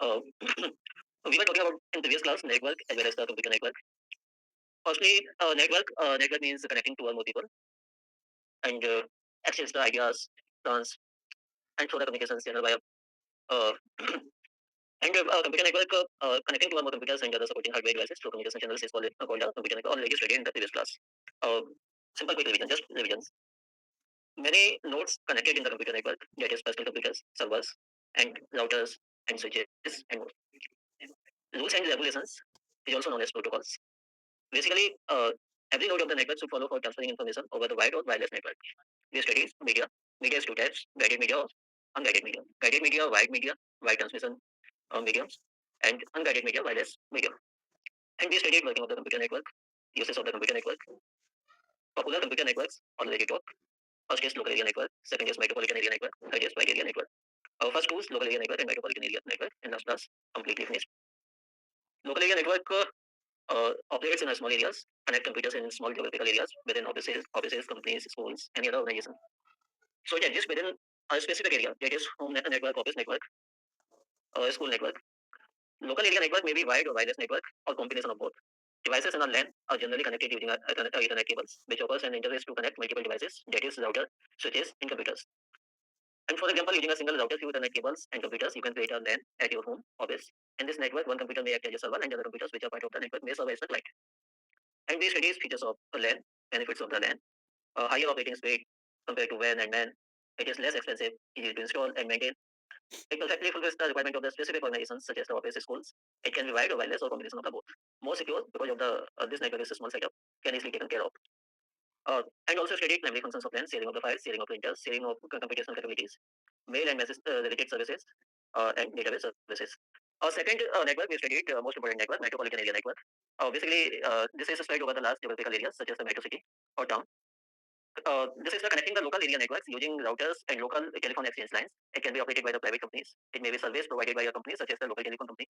Uh, we were talking about in previous class network as well as the computer network. Firstly, network means connecting two or more people and exchange the ideas, plans, and through the communications channel via uh, computer network connecting two or more computers and other supporting hardware devices through communication channels is called a computer network. Already studied in the previous class. Uh, Simple quick revision, just revisions. Many nodes connected in the computer network, that is personal computers, servers, and routers and switches and more. Rules and regulations is also known as protocols. Basically, every node of the network should follow for transferring information over the wired or wireless network. We study media. Media is two types: guided media or unguided media. Guided media, wide transmission mediums, and unguided media, wireless medium. And we studied working of the computer network, uses of the computer network, popular computer networks, already talk. First is local area network, second is metropolitan area network, third is wide area network. Our first two is local area network and metropolitan area network, and last class completely finished. Local area network operates in small areas, connect computers in small geographical areas within offices, companies, schools, any other organization. So it exists within a specific area, that is home network, office network, school network. Local area network may be wide or wireless network or combination of both. Devices in a LAN are generally connected using Ethernet cables, which offers an interface to connect multiple devices, that is router, switches, and computers. And for example, using a single router through Ethernet cables and computers, you can create a LAN at your home, office. In this network, one computer may act as a server and other computers which are part of the network may serve as the client. And we study features of a LAN, benefits of the LAN, higher operating speed compared to WAN and MAN. It is less expensive, easy to install and maintain. It perfectly fulfills the requirement of the specific organizations such as the office schools. It can be wired or wireless or combination of the both. More secure because of the this network is a small setup, can easily taken care of. And also studied primary functions of LAN, sharing of the files, sharing of printers, sharing of computational capabilities, mail and message related services, and database services. Our second network we studied most important network, metropolitan area network. Basically, this is spread over the large geographical areas such as the metro city or town. This is the connecting the local area networks using routers and local telephone exchange lines. It can be operated by the private companies. It may be service provided by a company such as the local telecom company.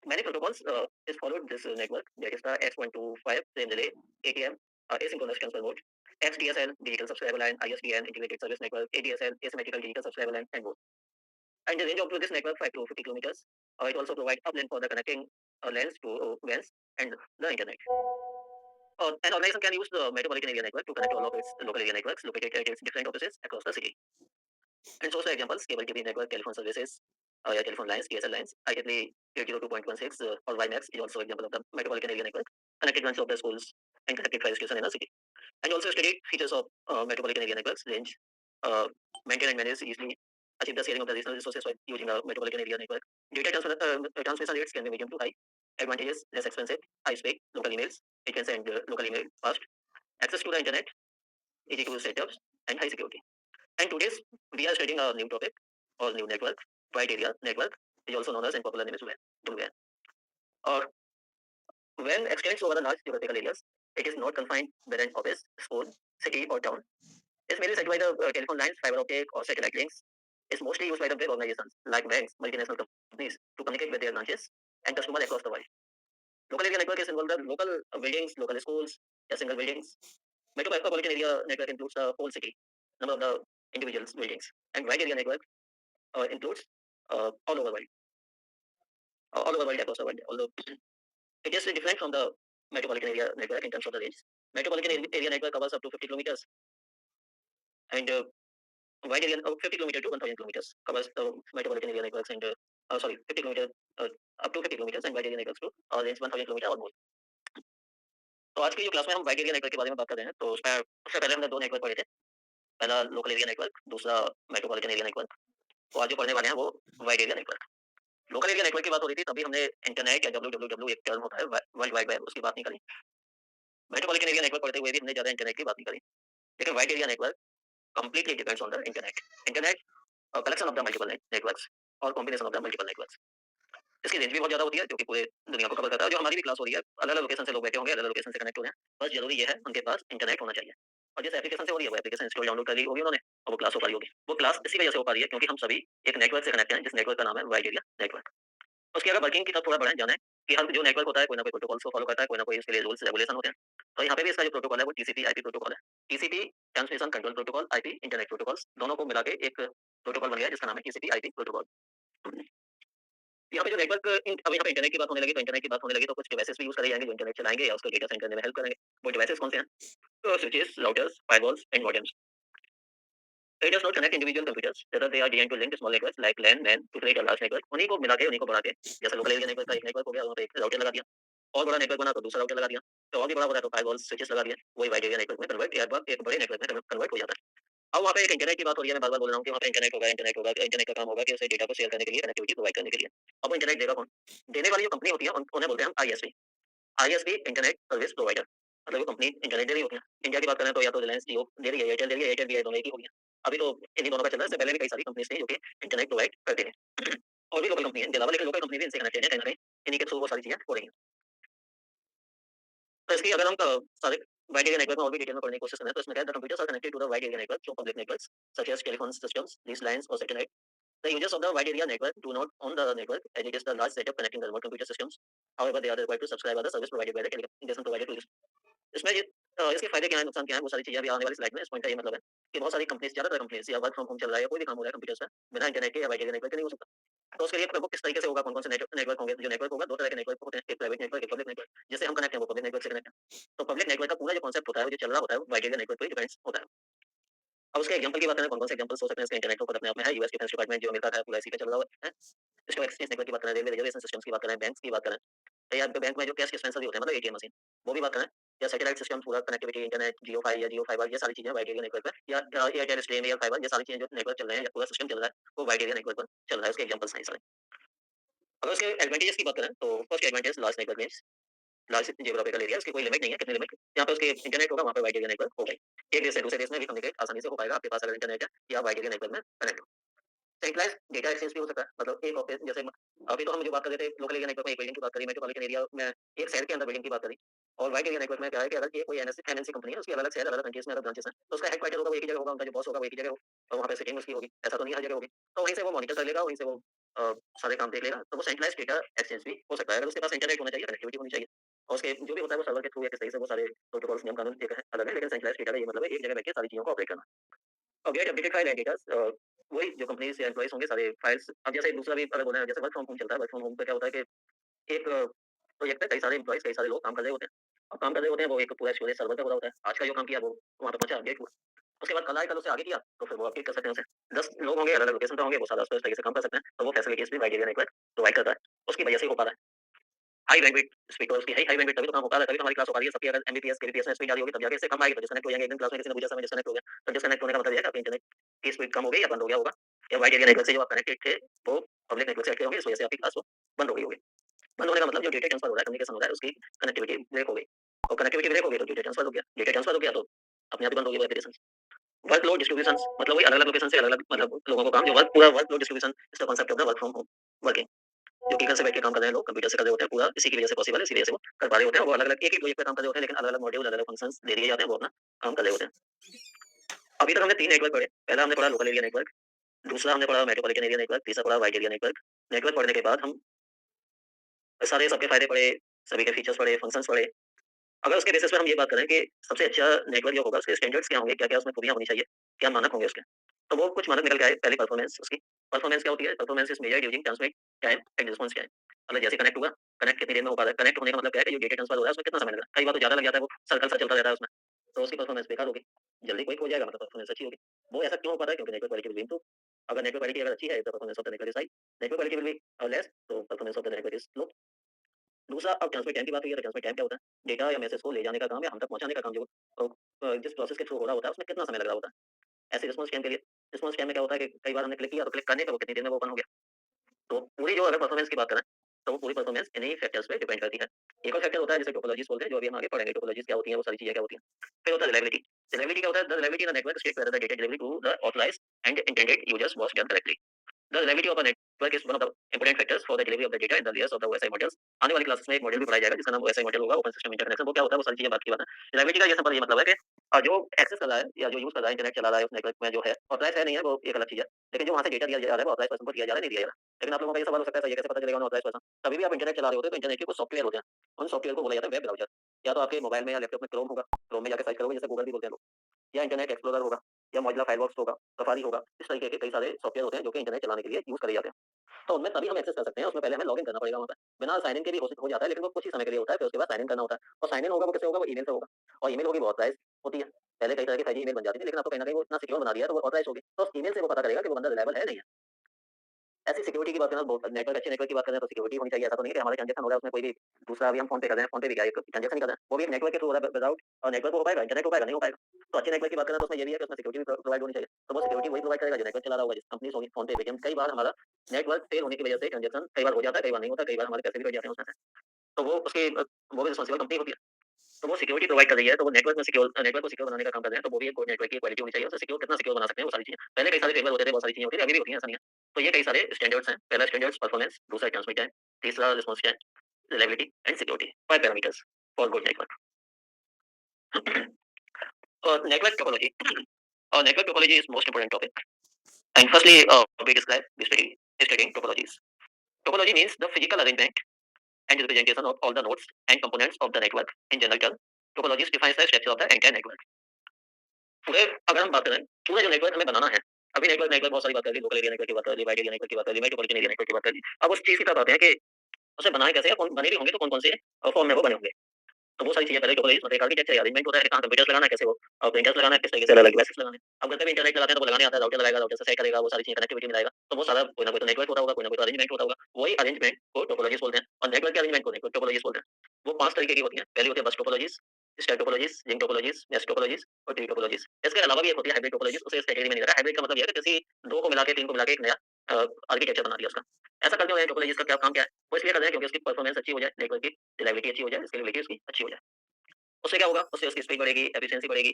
Many protocols is followed this network. That is the X125 frame relay, ATM, asynchronous transfer mode, XDSL, digital subscriber line, ISDN, integrated service network, ADSL, asymmetrical digital subscriber line, and more. And the range of this network 5 to 50 kilometers. It also provides uplink for the connecting lanes to WANs and the internet. An organization can use the metropolitan area network to connect all of its local area networks located at its different offices across the city. And so, for examples, cable TV network, telephone services, telephone lines, DSL lines, IEEE 802.16 or WiMAX is also example of the metropolitan area network, connected ones of the schools and connected fire station in a city. And also studied features of metropolitan area networks, range, uh, maintain and manage easily, achieve the sharing of the regional resources while using a metropolitan area network. Data transmission rates can be medium to high. Advantages, less expensive, high speed, local emails, it can send local email fast, access to the internet, easy to set up, and high security. And today's we are studying a new topic or new network, wide area network, is also known as and popular name is WAN. Or when extends over the large geographical areas, it is not confined within an office, school, city, or town. It's mainly set by the telephone lines, fiber optic, or satellite links. It's mostly used by the big organizations like banks, multinational companies to communicate with their branches and customers across the world. Local area network is involved in local buildings, local schools, single buildings. Metropolitan area network includes the whole city, number of the individuals buildings, and wide area network includes all over world, all over world across the world. Although it is different from the metropolitan area network in terms of the range. Metropolitan area network covers up to 50 kilometers, and wide area 50 kilometers to 1,000 kilometers covers the metropolitan area networks, and 50 kilometers up to 50 kilometers and wide area networks to range 1,000 kilometre और more. तो आज की जो class में हम wide area network के बारे में बात कर रहे हैं, तो उससे पहले हमने दो नेटवर्क पढ़े थे. पहला लोकल एरिया नेटवर्क, दूसरा मेट्रोपॉलिटन एरिया नेटवर्क. तो आज जो पढ़ने वाले हैं वो wide area network. Local area network की बात हो रही थी, तभी हमने इंटरनेट या डब्ल्यू एक टर्म होता है वर्ल्ड वाइड वेब, उसकी बात नहीं करी. मेट्रोपॉलिटन एरिया नेटवर्क पढ़ते हुए भी हमने ज्यादा इंटरनेट की बात नहीं करी. लेकिन wide area network completely depends on the internet. Internet collection of the multiple networks और combination of the multiple networks. इसकी रेंज भी बहुत ज्यादा होती है, जो कि पूरे दुनिया को कवर करता है. जो हमारी भी क्लास हो रही है, अलग अलग लोकेशन से लोग बैठे होंगे, अलग अलग लोकेशन से कनेक्ट हो रहे हैं. बस जरूरी ये है उनके पास इंटरनेट होना चाहिए. और जिस एप्लीकेशन से हो रही है वो एप्लीकेशन इंस्टॉल डाउनलोड कर ली होगी उन्होंने, और वो क्लास हो पा रही होगी. वो क्लास इसी वजह से हो पा रही है क्योंकि हम सभी एक नेटवर्क से कनेक्ट हैं, जिस नेटवर्क का नाम है वाइड एरिया नेटवर्क. उसकी अगर वर्किंग की तरफ थोड़ा बढ़े जाना है कि हर जो नेटवर्क होता है कोई ना कोई प्रोटोकॉल्स को फॉलो करता है, कोई ना कोई उसके लिए रूल्स रेगुलेशन होते हैं. तो यहाँ पे भी इसका जो प्रोटोकॉल है वो टीसीपी आईपी प्रोटोकॉल है. TCP transmission control protocol, IP internet protocols, दोनों को मिला के एक प्रोटोकॉल बन गया जिसका नाम है टीसीपी आईपी प्रोटोकॉल. यहाँ पे जो नेटवर्क अब यहाँ पे इंटरनेट की बात होने लगी, तो इंटरनेट की बात होने लगी तो कुछ डिवाइसेस भी यूज़ करे जाएँगे जो इंटरनेट चलाएँगे या उसको डेटा सेंड करने में हेल्प करेंगे। वो डिवाइसेस कौन से हैं? तो switches, routers, firewalls and modems. It does not connect individual computers, rather they are designed to link small networks like LAN, MAN to create a large network. उन्हीं को मिला के उन्हीं को बढ़ा के जैसे लोकल एरिया नेटवर्क का एक नेटवर्क हो गया, वहाँ पे एक राउटर लगा दिया। और बड़ा नेटवर्क बना तो दूसरा राउटर लगा दिया। तो और भी बड़ा होता है तो फायरवॉल स्विचेस लगा दिया। वही वाइड एरिया नेटवर्क में कन्वर्ट या एक बड़े नेटवर्क में कन्वर्ट हो जाता है। अब वहाँ पे एक इंटरनेट की बात हो रही है, मैं बार-बार बोल रहा हूँ कि वहाँ पे इंटरनेट होगा, इंटरनेट का काम होगा कि उसे डेटा को शेयर करने के लिए, कनेक्टिविटी प्रोवाइड करने के लिए। अब वो इंटरनेट देगा कौन? देने वाली जो कंपनी होती है उन्हें बोलते हैं हम ISP. ISP internet service provider. मतलब वो कंपनी इंटरनेट दे रही होती है। इंडिया की बात करें तो या तो रिलायंस जियो दे रही है, एयरटेल दे रही है, एयरटेल भी है, दोनों एक ही हो गया। अभी तो इन्हीं दोनों का चल रहा है, इससे पहले भी कई सारी कंपनीज थी जो कि इंटरनेट प्रोवाइड करते थे। और भी लोकल कंपनी है इनके अलावा, लेकिन लोकल कंपनी भी इनसे कनेक्टेड है कहीं न कहीं। इन्हीं के थ्रू वो सारी चीज़ें हो रही हैं। तो इसकी अगर हम सारे वाइड एरिया नेटवर्क में और भी डिटेल में पढ़ने की कोशिश करें तो इसमें क्या है, the computers are connected to the wide area network through public networks such as telephone systems, these lines or satellite. The users of the wide area network do not own the network as it is the large setup connecting the remote computer systems. However, they are required to subscribe to the service provided by the telecommunication provider to use. इसमें इसके फायदे क्या है, नुकसान क्या है, वो सारी चीजें अभी आने वाली स्लाइड में। इस पॉइंट का ये मतलब है कि बहुत सारी कंपनीज, ज्यादातर कंपनीज या वर्क फ्रॉम होम चल रहा है या कोई भी काम हो रहा है कंप्यूटर से, बिना इंटरनेट के या वाइड एरिया नेटवर्क के नहीं हो सकता। तो उसके लिए प्रमुख किस तरीके से होगा, कौन-कौन से नेटवर्क होंगे? जो नेटवर्क होगा, 2 तरह के नेटवर्क होते हैं, एक प्राइवेट नेटवर्क, एक पब्लिक नेटवर्क। जिससे हम कनेक्ट हैं वो पब्लिक नेटवर्क से कनेक्ट है। तो पब्लिक नेटवर्क का पूरा जो कांसेप्ट होता है, वो जो चल रहा होता है, वो वाइड एरिया नेटवर्क पे डिपेंड्स होता है। अब उसके एग्जांपल की बात करें, कौन-कौन से एग्जांपल्स हो सकते हैं इसके? इंटरनेट तो खुद अपने आप में है, यूएस डिफेंस डिपार्टमेंट जो अमेरिका का है, पूरा इसी पे चल रहा है। स्टॉक एक्सचेंज नेटवर्क की बात करें, रेलवे रिजर्वेशन सिस्टम्स की बात करें, बैंक्स की बात करें, या बैंक में जो कैश डिस्पेंसर भी होते हैं, मतलब एटीएम मशीन, वो भी बात करें, या सैटेलाइट सिस्टम पूरा कनेक्टिविटी, इंटरनेट, जियो फाई या जियो फाइबर, ये सारी चीजें वाइड एरिया नेटवर्क पर, या एयरटेल स्ट्रीम, एयर फाइबर, ये सारी चीजें जो नेटवर्क चल रहे हैं या पूरा सिस्टम चल रहा है, वो वाइड एरिया नेटवर्क पर चल रहा है। उसके एग्जांपल्स हैं ये सारे। अगर उसके एडवांटेजेस की बात करें तो first advantage, large network means large geographical area, उसकी कोई लिमिट नहीं है, कितनी लिमिट, जहाँ पे उसके इंटरनेट होगा वहाँ पे वाइड एरिया नेटवर्क होगा ही। एक देश से दूसरे देश में भी कम्युनिकेट आसानी से हो पाएगा, आपके पास अगर इंटरनेट है या वाइड एरिया नेटवर्क में कनेक्ट हो। सेंट्रलाइज़्ड डेटा एक्सचेंज भी हो सकता है, मतलब एक ऑफिस जैसे अभी तो हम जो बात कर रहे थे लोकल एरिया नेटवर्क में एक बिल्डिंग की बात करी, मेट्रोपॉलिटन एरिया में एक शहर के अंदर बिल्डिंग की बात करी। और वाइड एरिया नेटवर्क में क्या है कि अगर ये कोई एमएनसी कंपनी है, उसकी अलग-अलग शहर, अलग-अलग कंट्रीज़ में अलग ब्रांचेस हैं, तो उसका हेडक्वार्टर होगा वो एक ही जगह होगा, उनका जो बॉस होगा वो एक ही जगह हो, और वहाँ पे सिटिंग उसकी होगी। ऐसा तो नहीं हर जगह होगी। तो वहीं से वो मॉनिटर कर लेगा, वहीं से वो सारे काम देख लेगा। तो वो सेंट्रलाइज़्ड डेटा एक्सचेंज भी हो सकता है। अगर उसके पास इंटरनेट होना चाहिए, कनेक्टिविटी होनी चाहिए, और उसके जो भी होता है वो सर्वर के थ्रू या किस तरीके से वो सारे प्रोटोकॉल्स, नियम कानून एक है, अलग है, लेकिन सेंट्रलाइज़्ड डेटा का ये मतलब है एक जगह बैठ के सारी चीज़ों को ऑपरेट करना। अब get updated file and datas, वही जो कंपनीज़ या एम्प्लॉइज़ होंगे सारे फाइल्स। अब जैसे दूसरा भी अगर बोले, जैसे वर्क फ्रॉम होम चलता है, वर्क फ्रॉम होम पे क्या होता है कि एक प्रोजेक्ट पे कई सारे एम्प्लॉइज़, कई सारे लोग काम कर रहे होते हैं। अब काम कर रहे होते हैं, वो एक पूरा स्टोरेज सर्वर पे हो रहा होता है। आज का जो काम किया वो वहाँ पे पहुँचा, अपडेट हुआ। उसके बाद कल आए, कल उससे आगे किया, तो फिर वो अपडेट कर सकते हैं उसे। 10 लोग होंगे, अलग-अलग लोकेशन पे होंगे, वो सारा उस तरीके से काम कर सकते हैं। तो वो फैसिलिटीज़ भी वाइड एरिया नेटवर्क प्रोवाइड करता है। उसकी वजह से हो पा रहा है। हाई बैंडविड्थ स्पीड, और उसकी हाई बैंडविड्थ तभी तो काम हो पा रहा है, तभी तो हमारी क्लास हो पा रही है। सबकी अगर एमबीपीएस, केबीपीएस में स्पीड आ रही होगी तब जाके इससे कम आएगी तो डिस्कनेक्ट हो जाएंगे। एक दिन क्लास में किसी ने पूछा, समय डिस्कनेक्ट हो गया। तो डिस्कनेक्ट होने का मतलब ये है कि आपके इंटरनेट की स्पीड कम हो गई या बंद हो गया होगा, या वाइड एरिया नेटवर्क से जो आप कनेक्टेड थे, वो पब्लिक नेटवर्क से हटके होंगे, इस वजह से आपकी क्लास वो बंद हो गई होगी। बंद होने का मतलब जो डेटा ट्रांसफर हो रहा है, कम्युनिकेशन हो रहा है, उसकी कनेक्टिविटी ब्रेक हो गई। और कनेक्टिविटी ब्रेक हो गई तो डेटा ट्रांसफर हो गया। डेटा ट्रांसफर हो गया तो अपने आप ही बंद हो गई वो एप्लीकेशन। वर्कलोड डिस्ट्रीब्यूशंस, मतलब वही अलग-अलग लोकेशन से अलग-अलग, मतलब लोगों को काम, जो पूरा workload distribution is the concept of the work from home working. जो कि घर से बैठ के काम कर रहे हैं लोग, कंप्यूटर से कर रहे होते हैं, पूरा इसी की वजह से पॉसिबल है, इसी वजह से वो कर पा रहे होते हैं। वो अलग-अलग एक ही प्रोजेक्ट पे काम कर रहे होते हैं, लेकिन अलग-अलग मॉड्यूल, अलग-अलग फंक्शंस दे दिए जाते हैं, वो अपना काम कर रहे होते हैं। अभी तक हमने 3 नेटवर्क पढ़े। पहला हमने पढ़ा लोकल एरिया नेटवर्क, दूसरा हमने पढ़ा मेट्रोपॉलिटन एरिया नेटवर्क, तीसरा पढ़ा वाइड एरिया नेटवर्क। नेटवर्क पढ़ने के बाद हम सारे सबके फायदे पढ़े, सभी के फीचर्स पढ़े, फंक्शंस पढ़े। अगर उसके बेसिस पे हम ये बात करें कि सबसे अच्छा नेटवर्क जो होगा, उसके स्टैंडर्ड्स क्या होंगे, क्या-क्या उसमें खूबियाँ होनी चाहिए, क्या मानक होंगे उसके? तो वो कुछ मानक निकल के आए। पहले परफॉर्मेंस उसकी। परफॉर्मेंस क्या होती है? Performance is measured using transmit time and response time. मतलब जैसे कनेक्ट हुआ, कनेक्ट कितनी देर में हो पा रहा है? कनेक्ट होने का मतलब क्या है कि जो डेटा ट्रांसफर हो रहा है, उसमें कितना समय लग रहा है? कई बार तो ज़्यादा लग जाता है, वो सर्कल सा चलता रहता है उसमें, तो उसकी परफॉर्मेंस बेकार होगी। जल्दी क्विक हो जाएगा, मतलब परफॉर्मेंस अच्छी होगी। वो ऐसा क्यों हो पा रहा है? क्योंकि network quality will be improve. अगर नेटवर्क क्वालिटी अगर अच्छी है, तो performance of the network is high. Network quality will be less, तो performance of the network is low. दूसरा, अब ट्रांसफर टाइम की बात हुई है, तो ट्रांसफर टाइम क्या होता है? डेटा या मैसेज को ले जाने का काम या हम तक पहुँचाने का काम, जो जिस प्रोसेस के थ्रू हो रहा होता है, उसमें कितना समय लग रहा होता है? ऐसे रिस्पॉन्स टाइम के लिए, रिस्पॉन्स टाइम में क्या होता है कि कई बार हमने क्लिक किया, तो क्लिक करने पे वो कितनी देर में वो ओपन हो गया। तो पूरी जो अगर परफॉर्मेंस की बात करें, तो वो पूरी परफॉर्मेंस इन्हीं फैक्टर्स पे डिपेंड करती है। एक और फैक्टर होता है जिसे टोपोलॉजीज़ बोलते हैं, जो अभी हम आगे पढ़ेंगे, टोपोलॉजीज़ क्या होती हैं, वो सारी चीज़ें क्या होती हैं। फिर होता है रिलायबिलिटी। रिलायबिलिटी क्या होता है? The reliability in the network state whether the data delivery to the authorised and intended users was done correctly. The reliability of a network is one of the important factors for the delivery of the data in the layers of the OSI models. आने वाली classes में एक model भी पढ़ाया जाएगा जिसका नाम OSI model होगा, ओपन सिस्टम इंटरकनेक्शन। वो क्या होता है, वो सारी चीजें बात की बात है। रिलायबिलिटी का ये सिंपल ये मतलब है कि जो एक्सेस कर रहा है या जो यूज कर रहा है, इंटरनेट चला रहा है उस नेटवर्क में, जो है ऑथराइज है नहीं है, वो एक अलग चीज है। लेकिन जो वहां से डेटा दिया जा रहा है वो ऑथराइज पर्सन को दिया जा रहा है, नहीं दिया जा रहा है। लेकिन आप लोगों का ये सवाल हो सकता है, ये कैसे पता चलेगा ऑथराइज पर्सन? कभी भी आप इंटरनेट चला रहे होते हैं तो इंटरनेट के कुछ सॉफ्टवेयर होते हैं। उन सॉफ्टवेयर को बोला जाता है वेब ब्राउजर। या तो आपके मोबाइल में या लैपटॉप में क्रोम होगा, क्रोम में जाकर सर्च करोगे, जैसे गूगल भी बोलते हैं लोग, या इंटरनेट एक्सप्लोरर होगा। या मौजिला फायरफॉक्स होगा, सफारी होगा, इस तरीके के कई सारे सॉफ्टवेयर होते हैं जो कि इंटरनेट चलाने के लिए यूज़ करे जाते हैं। तो उनमें तभी हम एक्सेस कर सकते हैं, उसमें पहले हमें लॉगिन करना पड़ेगा वहाँ पे। बिना साइन इन के भी हो जाता है, लेकिन वो कुछ ही समय के लिए होता है, फिर उसके बाद साइन इन करना होता है। और साइन इन होगा वो कैसे होगा? वो ईमेल से होगा। और ईमेल होगी वो ऑथराइज़्ड होती है। पहले कई तरह की फर्जी ईमेल बन जाती थी, लेकिन अब तो कहीं न कहीं वो इतना सिक्योर बना दिया है, तो वो ऑथराइज़्ड होगी। तो उस ईमेल से वो पता करेगा कि वो बंदा रिलायबल है, नहीं है। ऐसी सिक्योरिटी की बात करें, बहुत नेटवर्क अच्छे नेटवर्क की बात करें तो सिक्योरिटी होनी चाहिए। ऐसा तो नहीं है कि हमारे ट्रांज़ैक्शन हो रहा है उसमें कोई भी दूसरा, अभी हम फ़ोन पे कर रहे हैं, फ़ोन पे भी क्या है, एक ट्रांज़ैक्शन ही कर रहे हैं, वो भी एक नेटवर्क के थ्रू हो रहा है। विदाउट नेटवर्क हो पाएगा, इंटरनेट हो पाएगा? नहीं हो पाएगा। तो अच्छे नेटवर्क की बात करें तो उसमें ये भी है कि उसमें सिक्योरिटी भी प्रोवाइड होनी चाहिए। तो वो सिक्योरिटी वही प्रोवाइड करेगा जो नेटवर्क चला रहा होगा, जिस कंपनीज़ होगी, फ़ोन पे, पेटीएम। कई बार हमारा नेटवर्क फेल होने की वजह से ट्रांज़ैक्शन कई बार हो जाता है, कई बार नहीं होता, कई बार हमारे पैसे भी कट जाते हैं उसमें से। तो वो उसकी वो भी रिस्पांसिबल कंपनी होती है। तो वो सिक्योरिटी प्रोवाइड कर रही है, तो वो नेटवर्क को सिक्योर बनाने का काम कर रहे हैं, तो वो भी एक नेटवर्क की क्वालिटी होनी चाहिए। उसे सिक्योर कितना सिक्योर बना सकते हैं, वो सारी चीज़ें। पहले कई सारे फेवर होते थे, बहुत सारी चीज़ें होती थी, अभी भी होती हैं, ऐसा नहीं है। तो ये कई सारे स्टैंडर्ड्स हैं। पहला स्टैंडर्ड्स परफॉर्मेंस, दूसरा ट्रांसमिट टाइम, तीसरा response time, reliability and security. 5 parameters for good network. और नेटवर्क टोपोलॉजी और network topology is most important topic. And firstly we describe the studying topologies. Topology means the physical arrangement and representation of all the nodes and components of the network. In general term, topologies defines the structure of the entire network. पूरे अगर हम बात करें, पूरा जो network हमें बनाना है, अभी नेटवर्क बहुत सारी बात कर ली, लोकल एरिया नेटवर्क की बात कर ली, वाइड एरिया नेटवर्क की बात कर ली, मेट्रोपॉलिटन एरिया नेटवर्क की बात कर ली। अब उस चीज़ की तरफ आते हैं कि उसे बनाए कैसे, या कौन बने भी होंगे तो कौन-कौन से फॉर्म में वो बने होंगे। तो वो सारी चीज़ें पहले टोपोलॉजी मतलब एक आर्किटेक्चर या अरेंजमेंट होता है कि कहाँ कंप्यूटर्स लगाना है, कैसे वो प्रिंटर्स लगाना है, किस तरीके से अलग डिवाइसेस लगाने हैं। अब घर पे भी इंटरनेट चलाते हैं तो वो लगाने आता है, राउटर लगाएगा, राउटर से सेट करेगा, वो सारी चीज़ें कनेक्टिविटी में लाएगा। तो वो सारा कोई ना कोई तो नेटवर्क होता होगा, कोई ना कोई तो अरेंजमेंट होता होगा। वही अरेंजमेंट को टोपोलॉजीज़ बोलते हैं और नेटवर्क के अरेंजमेंट को नेटवर्क टोपोलॉजीज़ बोलते हैं। वो 5 तरीके की होती हैं। पहली होती है बस topologies, star topologies, ring topologies, mesh topologies और ट्री टोपोलॉजीज़। इसके अलावा भी एक होती है हाइब्रिड टोपोलॉजीज़, उसे इस कैटेगरी में नहीं रखा। हाइब्रिड का मतलब ये है कि किसी 2 को मिला के 3 को मिला के एक नया आर्किटेक्चर बना दिया उसका। ऐसा करते हुए टोपोलॉजीज़ का क्या काम क्या है? वो इसलिए कर रहे हैं क्योंकि उसकी परफॉर्मेंस अच्छी हो जाए, नेटवर्क की रिलायबिलिटी अच्छी हो जाए, स्केलेबिलिटी उसकी अच्छी हो जाए। उससे क्या होगा? उससे उसकी स्पीड बढ़ेगी, एफिशिएंसी बढ़ेगी।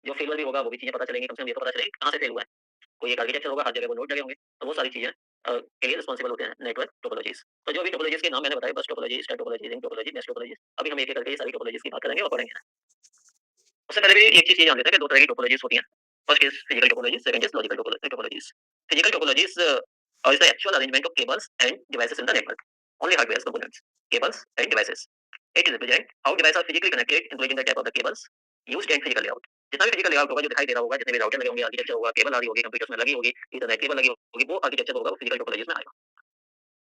जो फेल्योर भी होगा वो भी चीज़ें पता चलेंगी, कम से कम ये तो पता चलेगा कहाँ से फेल हुआ है। कोई एक आर्किटेक्चर होगा, हर जगह वो नोड लगे होंगे, तो वो सारी चीज़ें के लिए रिस्पॉन्सिबल होते हैं नेटवर्क टोपोलॉजीज़। तो जो भी टोपोलॉजीज़ के नाम मैंने बताए, बस topology, star topology, ring topology, mesh topology, अभी हम एक-एक करके ये सारी टोपोलॉजीज़ की बात करेंगे और पढ़ेंगे। उससे पहले भी एक चीज़ ये जान लेते हैं कि 2 तरह की टोपोलॉजीज़ होती हैं। First is physical topologies, second is logical topologies. Physical topologies is the actual arrangement of cables and devices in the network. Only hardware components, cables and devices. It represent how devices are physically connected, including the type of the cables used and physical layout. जितना भी physical layout होगा जो दिखाई दे रहा होगा, जितने भी router लगे होंगे, आर्किटेक्चर होगा, केबल आ रही होगी, कंप्यूटर्स में लगी होगी, इथरनेट केबल लगी होगी, वो आर्किटेक्चर होगा, वो फिजिकल टोपोलॉजीज़ में आएगा।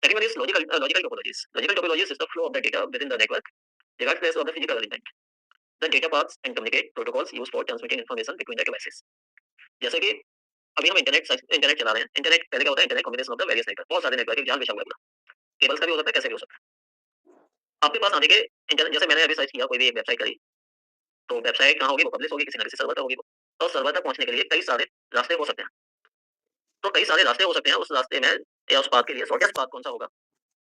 Second one is logical topologies. Logical topologies is the flow of the data within the network, regardless of the physical arrangement. The data paths and communicate protocols used for transmitting information between the devices. जैसे कि अभी हम internet चला रहे हैं। Internet पहले क्या होता है? Internet combination of the various network. बहुत सारे नेटवर्क एक जाल बिछा हुआ है पूरा। केबल्स का भी हो सकता है, कैसे भी हो सकता है। आपके पास आने के इंटरनेट, जैसे मैंने अभी सर्च किया, कोई भी एक वेबसाइट करी, तो वेबसाइट कहाँ होगी? वो पब्लिश होगी, किसी न किसी सर्वर तक होगी वो। तो सर्वर तक पहुँचने के लिए कई सारे रास्ते हो सकते हैं। तो कई सारे रास्ते हो सकते हैं, उस रास्ते में या उस पाथ के लिए शॉर्टेस्ट पाथ कौन-सा होगा?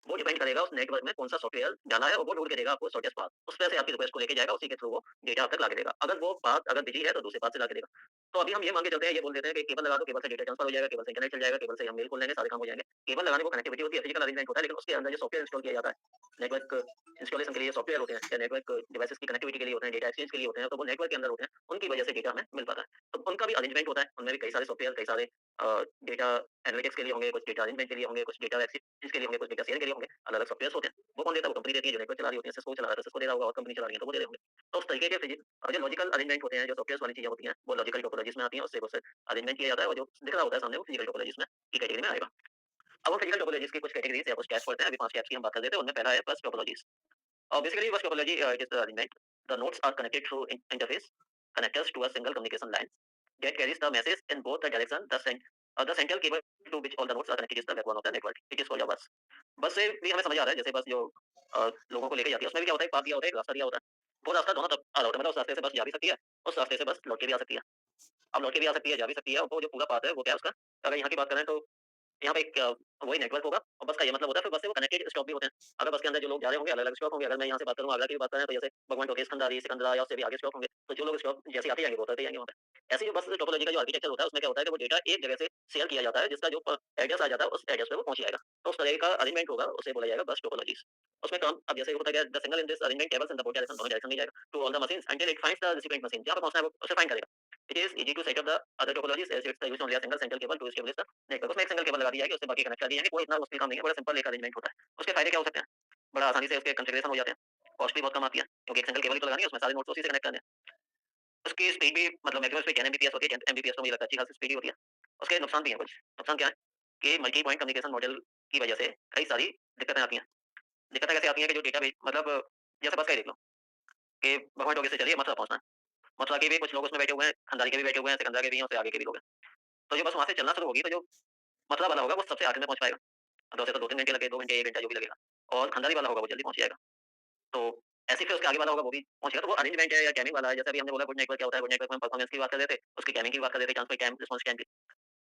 वो डिपेंड करेगा उस नेटवर्क में कौन-सा सॉफ्टवेयर डाला है, और वो ढूँढ के देगा आपको शॉर्टेस्ट पाथ। उस पे से आपकी रिक्वेस्ट को लेके जाएगा, उसी के थ्रू वो डेटा आप तक लाके देगा। अगर वो पाथ अगर बिज़ी है तो दूसरे पाथ से लाके देगा। तो अभी हम ये मान के चलते हैं, ये बोल देते हैं कि केबल लगा दो, केबल से डेटा ट्रांसफर हो जाएगा, केबल से इंटरनेट चल जाएगा, केबल से हम मेल खोल लेंगे, सारे काम हो जाएँगे। केबल लगाने को कनेक्टिविटी होती है, फिजिकल अरेंजमेंट होता है, लेकिन उसके अंदर जो सॉफ्टवेयर इंस्टॉल किया जाता है, नेटवर्क इंस्टॉलेशन के लिए सॉफ्टवेयर होते हैं, या नेटवर्क डिवाइसेस की कनेक्टिविटी के लिए होते हैं, डेटा एक्सचेंज के लिए होते हैं, तो वो नेटवर्क के अंदर होते हैं, उनकी वजह से डेटा हमें मिल पाता है। तो उनका भी अरेंजमेंट होता है, उनमें भी कई सारे सॉफ्टवेयर, कई सारे डेटा एनालिटिक्स के लिए होंगे, कुछ डेटा अरेंजमेंट के लिए होंगे, कुछ डेटा एक्सचेंज के लिए होंगे, कुछ डेटा शेयर के लिए होंगे, अलग-अलग सॉफ्टवेयर्स होते हैं। वो कौन देता है? वो कंपनी देती है, जो नेटवर्क चला रही होती है, सिस्को चला रहा है तो सिस्को दे रहा होगा, और कंपनी चला रही है तो वो दे रहे होंगे। तो उस तरीके के जो लॉजिकल अरेंजमेंट होते हैं, जो सॉफ्टवेयर्स वाली चीज़ें होती हैं, वो लॉजिकल टोपोलॉजीज़ में आती हैं, उससे अरेंजमेंट किया जाता है, और जो दिख रहा होता है सामने, वो फिजिकल टोपोलॉजीज़ में की कैटेगरी में आएगा। अब हम फिजिकल टोपोलॉजीज़ की कुछ कैटेगरीज़ या कुछ टाइप्स पढ़ते हैं, अभी 5 टाइप्स की हम बात कर लेते हैं, उनमें पहला है बस topologies. Basically, bus topology, it is the arrangement. The nodes are connected through interface connectors to a single communication line that carries the message in both the direction. The central cable to which all the nodes are connected is the backbone of the network. It is called a bus. बस से भी हमें समझ आ रहा है, जैसे बस जो लोगों को लेके जाती है, उसमें भी क्या होता है? एक पाथ दिया होता है, एक रास्ता दिया होता है। वो रास्ता दोनों तरफ आ रहा होता है, मतलब उस रास्ते से बस जा भी सकती है, उस रास्ते से बस लौट के भी आ सकती है। अब लौट के भी आ सकती है, जा भी सकती है, और वो जो पूरा पाथ है, वो क्या है उसका? अगर यहाँ की बात करें तो यहाँ पे एक वही नेटवर्क होगा, और बस का ये मतलब होता है, फिर बस से वो कनेक्टेड स्टॉप भी होते हैं। अगर बस के अंदर जो लोग जा रहे होंगे, अलग-अलग स्टॉप होंगे। अगर मैं यहाँ से बात करूँ, आगरा की भी बात करें, तो जैसे भगवान टोकेस, खंडारी, सिकंदरा, या उससे भी आगे स्टॉप होंगे। तो जो लोग स्टॉप जैसे आते जाएँगे, वो उतरते जाएँगे वहाँ पे। ऐसे ही जो बस टोपोलॉजी का जो आर्किटेक्चर होता है, उसमें क्या होता है कि वो डेटा एक जगह से शेयर किया जाता है, जिसका जो एड्रेस आ जाता है, उस एड्रेस पे वो पहुँच जाएगा। तो उस तरह का अरेंजमेंट होगा, उसे बोला जाएगा बस टोपोलॉजीज़। उसमें काम अब जैसे होता है, the single in this arrangement cables in the both direction, दोनों डायरेक्शन में जाएगा to all the machines until it finds the recipient machine. जहाँ पे पहुँचना है वो उसे फाइंड करेगा। It is easy to set up the other topologies as it's used only a single central cable to establish the network. उसमें एक single cable लगा दी जाएगी, उससे बाकी कनेक्ट कर दिए जाएंगे। कोई इतना मुश्किल काम नहीं है, बड़ा सिंपल एक अरेंजमेंट होता है। उसके फायदे क्या हो सकते हैं? बड़ा आसानी से उसके कॉन्फ़िगरेशन हो जाते हैं। कॉस्ट भी बहुत कम आती है, क्योंकि एक सिंगल केबल ही तो लगानी है, उसमें सारे नोड्स उसी से कनेक्ट करने हैं। उसकी स्पीड भी मतलब मैक्सिमम स्पीड 10 एमबीपीएस होती है। 10 एमबीपीएस तो मुझे लगता है अच्छी खासी स्पीड ही होती है। उसके नुकसान भी हैं कुछ। नुकसान क्या है कि मल्टी पॉइंट कम्युनिकेशन मॉडल की वजह से कई सारी दिक्कतें आती हैं। दिक्कतें कैसे आती हैं कि जो डेटा बेस मतलब जैसे बस का ही देख लो कि भगवान टोके से चलिए मथुरा पहुँचना है। मथुरा के भी कुछ लोग उसमें बैठे हुए हैं, खंडारी के भी बैठे हुए हैं, सिकंदरा के भी हैं, उससे आगे के भी लोग हैं। तो जो बस वहाँ से चलना शुरू होगी तो जो मथुरा वाला होगा वो सबसे आखिर में पहुँच पाएगा। तो उसे तो 2-3 घंटे लगे, 2 घंटे, 1 घंटा जो भी लगेगा। और खंडारी वाला होगा वो जल्दी पहुँच जाएगा। तो ऐसे फिर उसके आगे वाला होगा वो भी पहुँचेगा। तो वो अरेंजमेंट है या टाइमिंग वाला है। जैसे अभी हमने बोला गुड नेटवर्क क्या होता है? गुड नेटवर्क में हम परफॉर्मेंस की बात कर रहे थे, उसकी टाइमिंग की बात कर रहे थे, ट्रांसफर टाइम, रिस्पॉन्स टाइम की।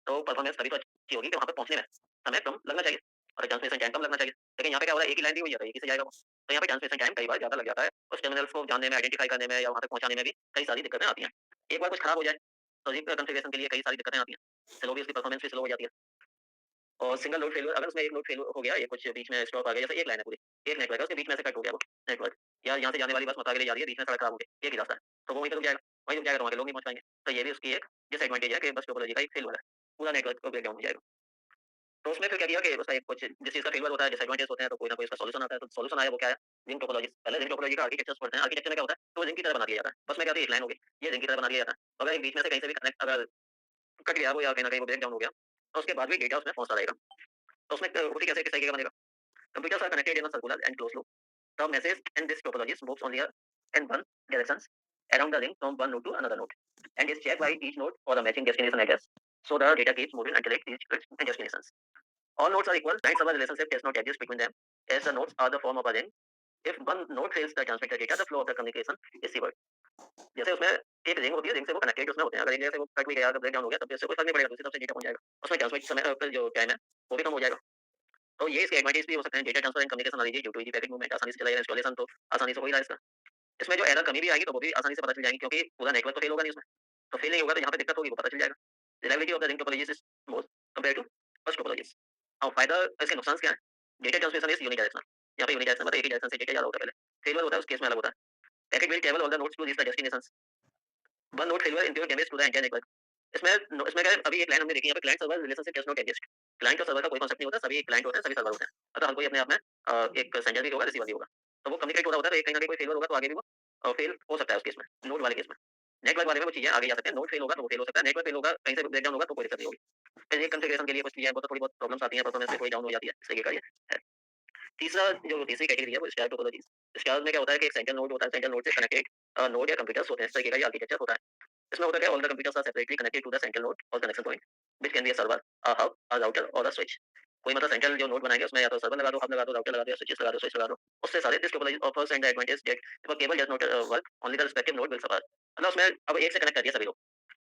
तो परफॉर्मेंस तभी तो अच्छी होगी कि वहाँ पे पहुँचने में समय कम लगना चाहिए और ट्रांसमिशन टाइम कम लगना चाहिए। लेकिन यहाँ पे क्या हो रहा है, एक ही लाइन दी हुई है, तो एक ही से जाएगा वो। तो यहाँ पे ट्रांसमिशन टाइम कई बार ज़्यादा लग जाता है। उस टर्मिनल्स को जानने में, आइडेंटिफाई करने में या वहाँ तक पहुँचाने में भी कई सारी दिक्कतें आती हैं। एक बार कुछ खराब हो जाए, तो कॉन्फ़िगरेशन के लिए कई सारी दिक्कतें आती हैं। स्लो भी उसकी परफॉर्मेंस भी स्लो हो जाती है। और सिंगल नोड फेल्योर अगर उसमें एक नोड फेल्योर हो गया, ये कुछ बीच में स्टॉप आ गया, जैसे एक लाइन है पूरी, एक नेटवर्क है, उसके बीच में से कट हो गया वो नेटवर्क, या यहाँ से जाने वाली बस मथुरा के लिए जा रही है, बीच में सड़क खराब हो गई, एक ही रास्ता है, तो वो वहीं पे रुक जाएगा, वहीं रुक जाएगा, तो वहाँ के लोग नहीं पहुँच पाएंगे। तो ये भी उसकी एक डिसएडवांटेज है कि बस टोपोलॉजी का एक फेल्योर है, पूरा नेटवर्क को ब्रेकडाउन हो जाएगा। तो उसमें फिर क्या किया कि उसका एक कुछ जिस चीज़ का फेल्योर होता है, डिसएडवांटेज होते हैं, तो कोई ना कोई इसका सॉल्यूशन आता है। तो सॉल्यूशन आया वो क्या है? Ring topology. पहले रिंग टोपोलॉजी का आर्किटेक्चर्स पढ़ते हैं। आर्किटेक्चर में क्या होता है? तो रिंग की तरह बना दिया जाता है। बस में क्या होती है, एक लाइन हो गई, ये रिंग की तरह बना दिया जाता है। तो अगर एक बीच में से कहीं से भी कनेक्ट अगर कट गया वो या कहीं न कहीं वो ब्रेक डाउन हो गया, तो उसके बाद भी डेटा उसमें पहुँचता रहेगा। तो उसमें उसी कैसे किस तरीके का बनेगा? Computers are connected in a circular and closed loop. The message in this topology moves only in one directions around the ring from one node to another node and is checked by each node for the matching destination address. So the data keeps moving until it reaches its destinations. All nodes are equal. Client-server relationship does not exist between them, as the nodes are the form of a ring. If one node fails to transmit the data, the flow of the communication is severed. जैसे उसमें एक ring होती है, ring से वो connected उसमें होते हैं। अगर एक जगह से वो कट भी गया, अगर ब्रेक डाउन हो गया, तब भी उससे कोई फर्क नहीं पड़ेगा, दूसरी तरफ से डेटा पहुंच जाएगा। उसमें ट्रांसमिट समय जो टाइम है वो भी कम हो जाएगा। तो ये इसके एडवांटेज भी हो सकते हैं। Data transfer and communication easy due to easy packet movement, आसानी से चला जाएगा। इंस्टॉलेशन तो आसानी से हो ही रहा है इसका। इसमें जो एरर कमी भी आएगी तो वो भी आसानी से पता चल जाएगी, क्योंकि पूरा नेटवर्क तो फेल होगा नहीं उसमें। तो फेल नहीं होगा तो यहाँ पे दिक्कत होगी वो पता चल जाएगा। Reliability of the ring topologies is more compare to first topologies. और फायदा इसके नुकसान क्या है? Data transmission is unidirectional. यहाँ पे यूनिडायरेक्शनल मतलब एक ही डायरेक्शन से डेटा जा रहा होता है पहले। फेलियर होता है उस केस में अलग होता है। Packet will travel on the nodes to reach the destinations. One node failure include damage to the entire network. इसमें क्या है, अभी एक लाइन हमने देखी, यहाँ पे client server relationship does not exist. Client और सर्वर का कोई कांसेप्ट नहीं होता, सभी क्लाइंट होते हैं, सभी सर्वर होते हैं। अतः हर कोई अपने आप में एक सेंडर भी होगा, रिसीवर भी होगा। तो वो कम्युनिकेट हो रहा होता है, तो एक कहीं ना कहीं कोई फेलियर होगा तो आगे भी वो फेल हो सकता है उस केस में, नोड वाले केस में। नेटवर्क वाले में वो चीजें आगे जा सकते हैं। नोड फेल होगा तो वो फेल हो सकता है, नेटवर्क फेल होगा, कहीं से ब्रेकडाउन होगा तो कोई दिक्कत नहीं होगी। फिर ये कॉन्फ़िगरेशन के लिए कुछ चीजें तो थोड़ी बहुत प्रॉब्लम्स आती हैं, परफॉर्मेंस में थोड़ी डाउन हो जाती है, इस तरीके का ये है। तीसरा जो तीसरी कैटेगरी है वो स्टार टोपोलॉजीज। स्टार में क्या होता है कि एक सेंट्रल नोड होता है, सेंट्रल नोड से कनेक्टेड नोड या कंप्यूटर्स होते हैं, इस तरीके का ये आर्किटेक्चर होता है। इसमें होता क्या है, all the computers are separately connected to the central node और connection point which can be a server, a hub, a router और अ स्विच। कोई मतलब सेंट्रल जो नोड बनाएंगे उसमें या तो सर्वर लगा दो, हब लगा दो, राउटर लगा दो, या स्विचेस लगा दो, स्विच लगा दो। उससे सारे this topology offers and the advantage that if a cable does not work only the respective node will suffer. मतलब उसमें अब एक से कनेक्ट कर दिया सभी लोग।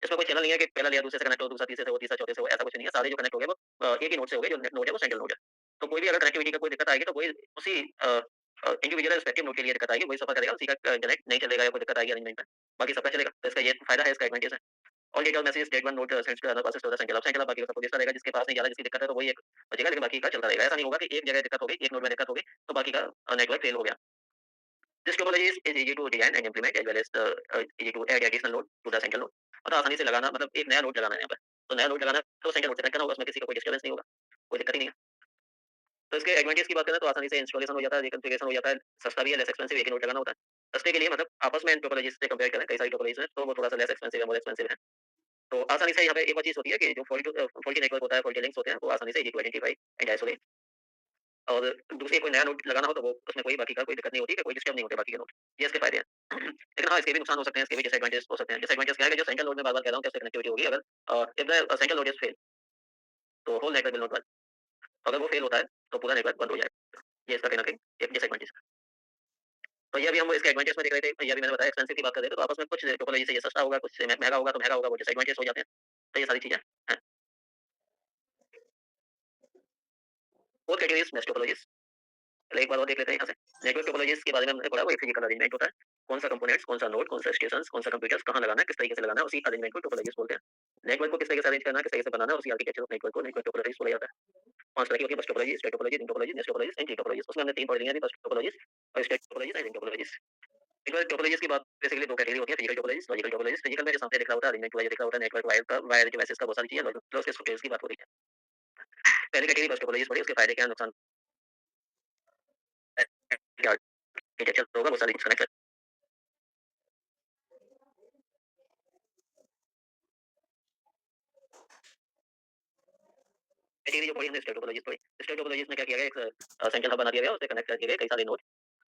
इसमें कोई चैनल नहीं है कि पहला लिया दूसरे से कनेक्ट हो, दूसरा तीसरे से हो, तीसरा चौथे से हो, ऐसा कुछ नहीं है। सारे जो कनेक्ट हो गए वो एक ही नोड से हो गए, जो नोड है वो सेंट्रल नोड है। तो कोई भी अगर कनेक्टिविटी का कोई दिक्कत आएगी तो कोई उसी इंडिविजुअल रिस्पेक्टिव नोड के लिए दिक्कत आएगी, वही सफर करेगा, उसी का इंटरनेट नहीं चलेगा या कोई दिक्कत आएगी अरेंजमेंट में, बाकी सबका चलेगा। तो इसका ये फायदा है, इसका एडवांटेज है। All data message that one node sends to other process to the central, अब सेंट्रल बाकी का सब कुछ रहेगा, जिसके पास नहीं जा रहा, जिसकी दिक्कत है तो वही एक बचेगा, लेकिन बाकी का चलता रहेगा। ऐसा नहीं होगा कि एक जगह दिक्कत हो गई, एक नोड में दिक्कत हो गई तो बाकी का नेटवर्क फेल हो गया। This topology is easy to design and implement as well as easy to add additional node to the central node. मतलब आसानी से लगाना, मतलब एक नया नोड लगाना है यहाँ पर, तो नया नोड लगाना है तो सेंट्रल नोड से कनेक्ट करना होगा, उसमें किसी को कोई डिस्टर्बेंस नहीं होगा, कोई दिक्कत ही नहीं है। तो इसके एडवांटेज की बात करें तो आसानी से इंस्टॉलेशन हो जाता है, रिकॉन्फिगरेशन हो जाता है, सस्ता भी है, लेस एक्सपेंसिव, एक ही नोड लगाना होता है। सस्ते के लिए मतलब आपस में टोपोलॉजी से कंपेयर करें, कई सारी टोपोलॉजीज हैं तो वो थोड़ा सा लेस एक्सपेंसिव है, मोर एक्सपेंसिव है। तो आसानी से यहाँ पे एक और चीज़ होती है कि जो फॉल्टी नेटवर्क होता है, फॉल्टी लिंक्स होते हैं, वो आसानी से easy to identify and isolate. और दूसरी कोई नया नोड लगाना हो तो वो उसमें कोई बाकी का कोई दिक्कत नहीं होती, कि कोई डिस्टर्ब नहीं होते बाकी के नोड। ये इसके फायदे हैं। लेकिन हाँ, इसके भी नुकसान हो सकते हैं, इसके भी डिसएडवांटेज हो सकते हैं। डिसएडवांटेज क्या है कि जो सेंट्रल नोड में बार-बार कह रहा हूँ कि उससे कनेक्टिविटी होगी, अगर if the central node is fail तो whole network will not work. तो अगर वो फेल होता है तो पूरा नेटवर्क बंद हो जाएगा। ये इसका कहीं न कहीं एक डिसएडवांटेज है। तो ये अभी हम इसके एडवांटेज में देख रहे थे, ये अभी मैंने बताया एक्सपेंसिव की बात कर रहे थे, तो आपस में कुछ टोपोलॉजी से ये सस्ता होगा, कुछ से महँगा होगा तो महँगा होगा, वो डिसएडवांटेज हो जाते हैं। तो ये सारी चीज़ें हैं। Fourth category is mesh topologies. चलो एक बार और देख लेते हैं यहाँ से। नेटवर्क टोपोलॉजीज़ के बारे में हमने पढ़ा, वो एक फिजिकल अरेंजमेंट होता है। कौन सा कंपोनेंट्स, कौन सा नोड, कौन सा स्टेशंस, कौन सा कंप्यूटर्स कहाँ लगाना है, किस तरीके से लगाना है, उसी अरेंजमेंट को टोपोलॉजीज़ बोलते हैं। नेटवर्क को किस तरीके से अरेंज करना है, किस तरीके से बनाना है, उसी आर्किटेक्चर ऑफ नेटवर्क को नेटवर्क टोपोलॉजीज़ बोला जाता है। 5 तरह की होती है, बस topology, state topology, ring topology, nest topologies and tree topologies. उसमें हमने 3 पढ़ ली हैं अभी, बस टोपोलॉजीज़ और state topologies and ring topologies. Network topologies की बात बेसिकली 2 कैटेगरी होती है, physical topologies, logical topologies. Physical में जो सामने दिख रहा होता है, अरेंजमेंट वाइज़ दिख रहा होता है, नेटवर्क वायर का, वायर डिवाइसेस का, बहुत सारी चीज़ें, लॉजिकल उसके सॉफ्टवेयर्स की बात हो रही है। पहली कैटेगरी बस टोपोलॉजीज़ पढ़ी, उसके फायदे क्या हैं, नुकसान क्या, आर्किटेक्चर होगा, बहुत सारी चीज़ कनेक्ट कैटेगरी जो पढ़ी हमने स्टेट टोपोलॉजीज़ पढ़ी। स्टेट टोपोलॉजीज़ में क्या किया गया, एक सेंट्रल हब बना दिया गया, उससे कनेक्ट कर दिए गए कई सारे नोड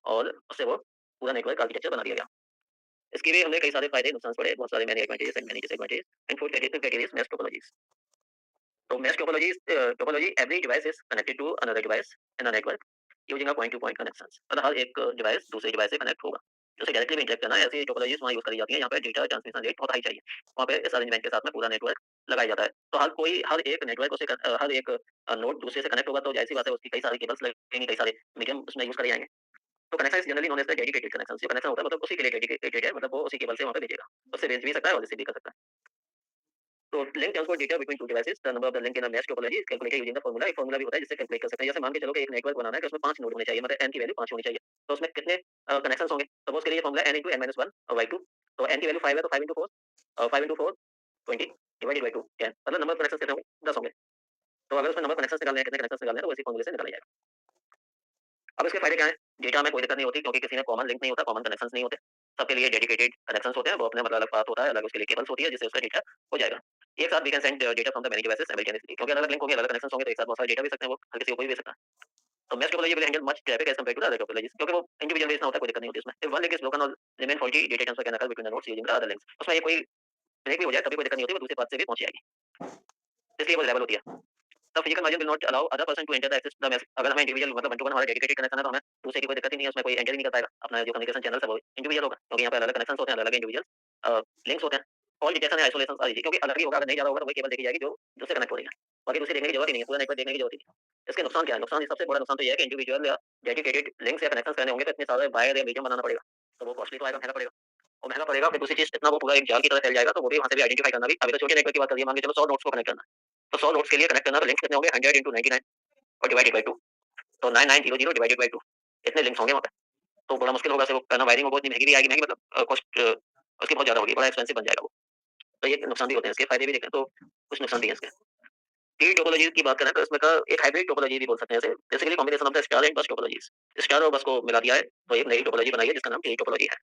और उससे वो पूरा नेटवर्क आर्किटेक्चर बना दिया गया। इसके भी हमने कई सारे फायदे नुकसान पढ़े, बहुत सारे many advantages and many disadvantages and fourth category is mesh topologies. तो mesh topology every device is connected to another device in a network using a point to point connections। मतलब हर एक डिवाइस दूसरे डिवाइस से connect होगा, जैसे directly भी interact करना है, ऐसी टोपोलॉजीज वहाँ यूज करी जाती है। यहाँ पे डेटा ट्रांसमिशन रेट बहुत हाई चाहिए, वहाँ पे इस अरेंजमेंट के साथ में पूरा नेटवर्क लगाया जाता है। तो हर एक नेटवर्क हर एक नोड दूसरे से कनेक्ट होगा, तो जाहिर सी बात है उसकी कई सारी केबल्स लगेंगी, कई सारे मीडियम उसमें यूज करे जाएंगे। तो connection is generally known as the dedicated connection. जो कनेक्शन होता है मतलब उसी के लिए डेडिकेटेड है, मतलब वो उसी केबल से वहाँ पे भेजेगा, उससे भेज भी सकता है और रिसीव भी कर सकता है। तो link transport data between two devices, the number of the link in a mesh topology is calculated using the formula. एक फार्मूला भी होता है जिससे कैलकुलेट कर सकते हैं। जैसे मान के चलो कि एक नेटवर्क बनाना है कि उसमें 5 नोड होने चाहिए, मतलब n की वैल्यू 5 होनी चाहिए। तो उसमें कितने कनेक्शंस होंगे? सपोज के लिए फार्मूला n * n - 1 बाय 2। तो n की वैल्यू 5 है, तो 5 * 4 5 * 4 20 डिवाइडेड बाय 2 10, मतलब नंबर ऑफ कनेक्शंस कितने होंगे? 10 होंगे। तो अगर उसमें नंबर ऑफ कनेक्शंस निकालने हैं, कितने कनेक्शंस निकालने हैं, तो उसी फार्मूले से निकाला जाएगा। अब इसके फायदे क्या हैं? डेटा में कोई दिक्कत नहीं होती, क्योंकि किसी में कॉमन लिंक नहीं होता, कॉमन कनेक्शंस नहीं होते। सबके लिए डेडिकेटेड कनेक्शंस होते हैं, वो अपने मतलब अलग पाथ होता है, अलग उसके लिए केबल्स होती है, जिससे उसका डेटा हो जाएगा। एक साथ we can send data from the many devices simultaneously, क्योंकि अलग-अलग लिंक होंगे, अलग कनेक्शंस होंगे, तो एक साथ बहुत सारे डेटा भेज सकते हैं वो, हर किसी को कोई भी भेज सकता है। तो mesh topology will handle much traffic as compared to the other topologies, क्योंकि वो इंडिविजुअल बेस ना होता है, कोई दिक्कत नहीं होती उसमें। If one link is broken और remain faulty, data transfer can occur between the nodes using the other links. उसमें ये कोई ब्रेक भी हो जाए, तब भी कोई दिक्कत नहीं होती, वो दूसरे पाथ से भी पहुँच जाएगी, इसलिए वो रिलायबल होती है। The physical margin will not allow other person to enter the access the message. अगर हमें इंडिविजुअल मतलब वन टू वन हमारा डेडिकेटेड कनेक्शन है, तो हमें दूसरे की कोई दिक्कत ही नहीं है, उसमें कोई एंटर ही नहीं कर पाएगा। अपना जो कम्युनिकेशन चैनल है वो इंडिविजुअल होगा, क्योंकि यहाँ पे अलग-अलग कनेक्शंस होते हैं, अलग-अलग इंडिविजुअल लिंक्स होते हैं। Fault detection and isolation are easy, क्योंकि अलग ही होगा, अगर नहीं जा रहा होगा तो वही केबल देखी जाएगी जो जिससे कनेक्ट हो रही है। बाकी दूसरी देखने की जरूरत ही नहीं है, पूरा नेटवर्क देखने की जरूरत ही नहीं है। इसके नुकसान क्या है? नुकसान, सबसे बड़ा नुकसान तो ये है कि इंडिविजुअल या डेडिकेटेड लिंक्स या कनेक्शंस करने होंगे, तो इतने सारे वायर या मीडियम बनाना पड़ेगा, तो वो कॉस्टली तो आएगा, महंगा पड़ेगा। और महंगा पड़ेगा, फिर दूसरी चीज़ इतना वो पूरा एक जाल की तरह फैल जाएगा, तो वो भी वहाँ से भी आइडेंटिफाई करना भी। अभी तो छोटे नेटवर्क की बात कर दी है, मान के चलो 100 नोड्स को कनेक्ट करना है, तो 100 नोड्स के लिए कनेक्ट करना, तो लिंक्स कितने होंगे? 100 * 99 और डिवाइडेड बाय 2, तो 9900 डिवाइडेड बाय 2, इतने लिंक्स होंगे वहाँ पे। तो बड़ा मुश्किल होगा से वो करना, वायरिंग वो इतनी महँगी भी आएगी, महँगी मतलब कॉस्ट उसकी बहुत ज़्यादा होगी, बड़ा एक्सपेंसिव बन जाएगा वो। तो ये नुकसान भी होते हैं इसके, फायदे भी देखें तो कुछ नुकसान भी है इसके। टी टोपोलॉजी की बात करें तो इसमें का एक हाइब्रिड टोपोलॉजी भी बोल सकते हैं इसे, basically combination of the star and बस टोपोलॉजीज। स्टार और बस को मिला दिया है, तो एक नई टोपोलॉजी बनाई है जिसका नाम टी टोपोलॉजी है।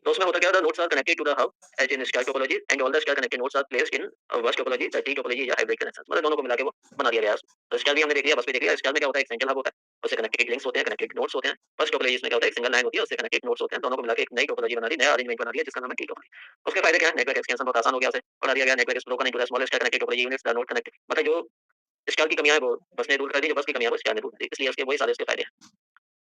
तो उसमें होता क्या है, nodes are connected to the hub as in star topology and all the star connected nodes are placed in bus topology. The T topology या हाइब्रिड कनेक्शन, मतलब दोनों को मिला के वो बना दिया गया है। तो स्टार भी हमने देख लिया, बस भी देख लिया। स्टार में क्या होता है, एक सेंट्रल हब होता है, उससे कनेक्टेड लिंक्स होते हैं, कनेक्टेड नोड्स होते हैं। बस टोपोलॉजी में क्या होता है, एक सिंगल लाइन होती है, उससे कनेक्टेड नोड्स होते हैं। दोनों को मिला के एक नई टोपोलॉजी बना दी, नया अरेंजमेंट बना दिया, जिसका नाम है टी टोपोलॉजी। उसके फायदे क्या है? नेटवर्क एक्सटेंशन बहुत आसान हो गया, उसे बढ़ा दिया गया। Network is broken into the smallest connected topology units, the node connected, मतलब जो स्टार की कमियां है वो बस ने दूर कर दी, जो बस की कमियां है वो स्टार ने दूर कर दी, इसलिए उसके वही सारे उसके फायदे हैं।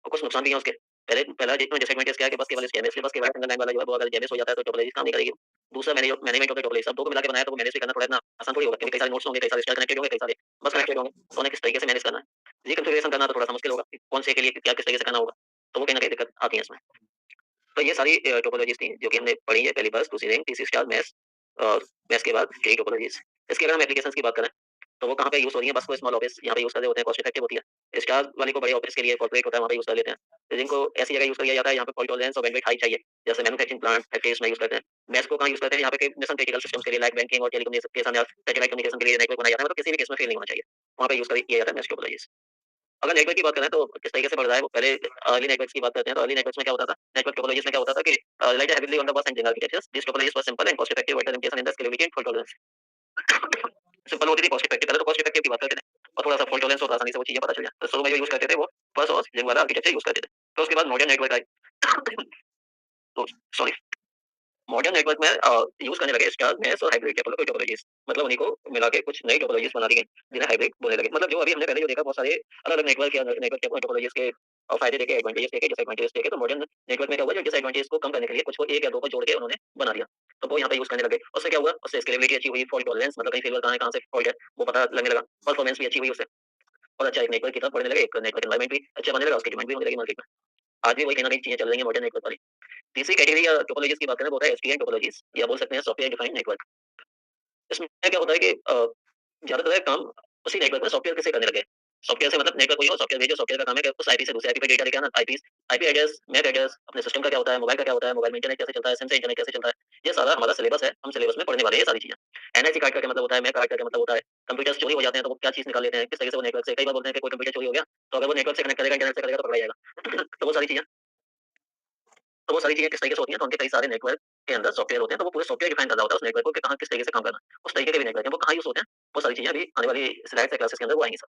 और कुछ नुकसान भी हैं उसके। पहला डिसएडवांटेज क्या है कि बस केवल स्कैम है, इसलिए बस केवल सिंगल लाइन वाला जो है वो अगर डैमेज हो जाता है तो टोपोलॉजी काम नहीं करेगी। दूसरा मैनेजमेंट ऑफ द टोपोलॉजी, सब दो को मिला के बनाया, तो वो मैनेज भी करना थोड़ा इतना आसान थोड़ी होगा, क्योंकि कई सारे नोड्स होंगे, कई सारे स्टार कनेक्टेड होंगे, कई सारे बस कनेक्टेड होंगे, तो उन्हें किस तरीके से मैनेज करना है, रिकॉन्फिगरेशन करना तो थोड़ा सा मुश्किल होगा कि कौन से के लिए क्या किस तरीके से करना होगा, तो वो कहीं ना कहीं दिक्कत आती है इसमें। तो ये सारी टोपोलॉजीज थी जो कि हमने पढ़ी है, पहली बस, दूसरी रिंग, तीसरी स्टार, मैश और मैश के बाद कई टोपोलॉजीज। इसके अगर हम एप्लीकेशंस की बात करें तो वो कहाँ पे यूज़ हो रही है? बस को स्मॉल ऑफिस यहाँ पे यूज़ कर रहे होते हैं, कॉस्ट इफेक्टिव होती है। स्टार वाले को बड़े ऑफिस के लिए, कॉर्पोरेट होता है, वहाँ पे यूज़ कर लेते हैं। जिनको ऐसी जगह यूज़ किया जाता है यहाँ पे फॉल्ट टॉलरेंस और बैंडविड्थ हाई चाहिए, जैसे मैन्युफैक्चरिंग प्लांट, फैक्ट्रीज में यूज़ करते हैं। मैश को कहाँ यूज़ करते हैं? यहाँ पे मिशन क्रिटिकल सिस्टम्स के लिए, लाइक बैंकिंग और टेलीकम्युनिकेशन या सैटेलाइट कम्युनिकेशन के लिए नेटवर्क बनाया जाता है, मतलब किसी भी केस में फेल नहीं होना चाहिए, वहाँ पे यूज़ किया जाता है मैश टोपोलॉजीज। अगर नेटवर्क की बात करें तो किस तरीके से बढ़ रहा है वो, पहले अर्ली नेटवर्क्स की बात करते हैं, तो अर्ली नेटवर्क्स में क्या होता था, नेटवर्क टोपोलॉजीज में क्या होता था कि light heavily on the bus and ring architectures, this topologies was simple and cost effective with limitation in the scalability and fault tolerance. Simple होती थी, कॉस्ट इफेक्टिव, पहले तो कॉस्ट इफेक्टिव की बात करते थे, और थोड़ा सा फॉल्ट टॉलरेंस होता, आसानी से वो चीजें पता चल जाए। तो शुरू में जो यूज करते थे वो बस और रिंग वाला आर्किटेक्चर यूज करते थे। तो उसके बाद मॉडर्न नेटवर्क आई। तो सॉरी, मॉडर्न नेटवर्क में यूज करने लगे स्टार, मैश और हाइब्रिड टोपोलॉजीज, मतलब उन्हीं को मिला के कुछ नई टोपोलॉजीज बना दी गई, जिन्हें हाइब्रिड बोलने लगे। मतलब जो अभी हमने पहले जो देखा, बहुत सारे अलग अलग नेटवर्क या नेटवर्क टोपोलॉजीज के फायदे देखे, एडवांटेजेस देखे, डिसएडवांटेजेस देखे। तो मॉडर्न नेटवर्क में क्या हुआ, जो डिसएडवांटेज को कम करने के लिए कुछ को एक या दो को जोड़ के उन्होंने बना दिया, तो वो यहाँ पे यूज करने लगे। उससे क्या हुआ, उससे स्केलेबिलिटी अच्छी हुई, फॉल्ट टॉलरेंस मतलब कहीं फेलियर कहाँ है, कहाँ से फॉल्ट है वो पता लगने लगा, परफॉर्मेंस भी अच्छी हुई उससे, और अच्छा एक नेटवर्क की तरफ बढ़ने लगे, एक नेटवर्क एनवायरनमेंट भी अच्छा बनने लगा, उसकी डिमांड भी होने लगी मार्केट में। आज भी वही कहीं ना कहीं चीजें चल रही है मॉडर्न नेटवर्क वाली। तीसरी कैटेगरी या टोपोलॉजीज की बात करें वो होता है एसडीएन टोपोलॉजीज, या बोल सकते हैं सॉफ्टवेयर डिफाइंड नेटवर्क। इसमें क्या होता है कि ज़्यादातर काम उसी नेटवर्क में सॉफ्टवेयर से करने लगे। सॉफ्टवेयर से मतलब नेटवर्क कोई और सॉफ्टवेयर भेजो, सॉफ्टवेयर का काम है कि उस आईपी से दूसरे आईपी पे डेटा लेके आना। आईपी एड्रेस, मैक एड्रेस, अपने सिस्टम का क्या होता है, मोबाइल का क्या होता है, मोबाइल में इंटरनेट कैसे चलता है, सिम से इंटरनेट कैसे चलता है, ये सारा हमारा सिलेबस है, हम सिलेबस में पढ़ने वाले हैं ये सारी चीज़ें। एनआईसी कार्ड का क्या मतलब होता है, मैक कार्ड का क्या मतलब होता है, कंप्यूटर्स चोरी हो जाते हैं तो वो क्या चीज़ निकाल लेते हैं, किस तरीके से वो नेटवर्क से, कई बार बोलते हैं कि कोई कंप्यूटर चोरी हो गया, तो अगर वो नेटवर्क से कनेक्ट करेगा, इंटरनेट से करेगा तो पकड़ा जाएगा। तो वो सारी चीज़ें तो वो सारी चीज़ें किस तरीके से होती हैं, तो उनके कई सारे नेटवर्क के अंदर सॉफ्टवेयर होते हैं, तो वो पूरे सॉफ्टवेयर डिफाइन कर रहा होता है उस नेटवर्क को कि कहाँ किस तरीके से काम करना है। उस तरीके के भी नेटवर्क हैं, वो कहाँ यूज़ होते हैं, वो सारी चीज़ें अभी आने वाली स्लाइड्स या क्लासेस के अंदर वो आएँगी सब।